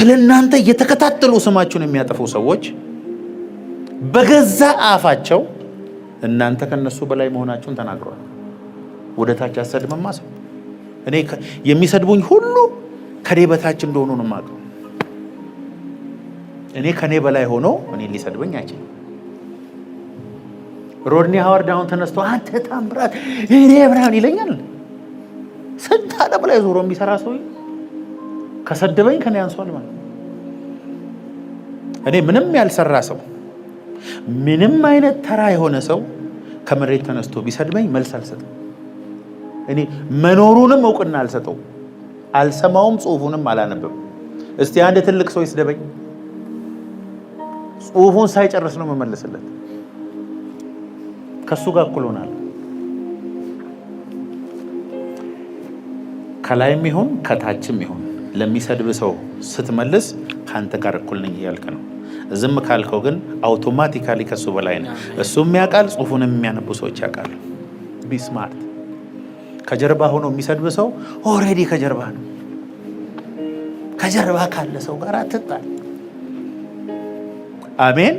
ስለናንተ እየተከታተሉ ስማችሁን የሚያጠፉ ሰዎች በገዛ አፋቸው እናንተ ከነሱ በላይ መሆናችሁን ተናግረዋል። ወደ ታች አሰድመማ ሰው እኔ የሚሰድቡኝ ሁሉ ከኔ በታች እንደሆኑ ነው የማውቀው። እኔ ከኔ በላይ ሆኖ እኔ ሊሰድበኝ አይችልም። ሮድኒ ሃዋርድ አሁን ተነስቶ አንተ ታምራት እኔ ብራን ይለኛል። ስንት ዓለም ላይ ዞሮ የሚሰራ ሰው ከሰደበኝ ከኔ አንሷል ማለት። እኔ ምንም ያልሰራ ሰው ምንም አይነት ተራ የሆነ ሰው ከመሬት ተነስቶ ቢሰድበኝ መልስ አልሰጥም። እኔ መኖሩንም እውቅና አልሰጠው፣ አልሰማውም፣ ጽሁፉንም አላነበብም። እስቲ አንድ ትልቅ ሰው ይስደበኝ፣ ጽሁፉን ሳይጨርስ ነው መመለስለት። ከሱ ጋር እኩል ሆናለሁ። ከላይም ይሁን ከታችም ይሁን ለሚሰድብ ሰው ስትመልስ ካንተ ጋር እኩል ነኝ እያልክ ነው። ዝም ካልከው ግን አውቶማቲካሊ ከሱ በላይ ነው። እሱም ያውቃል፣ ጽሁፉንም የሚያነቡ ሰዎች ያውቃሉ። ቢ ስማርት። ከጀርባ ሆኖ የሚሰድብ ሰው ኦልሬዲ ከጀርባ ነው። ከጀርባ ካለ ሰው ጋር አትጣል። አሜን።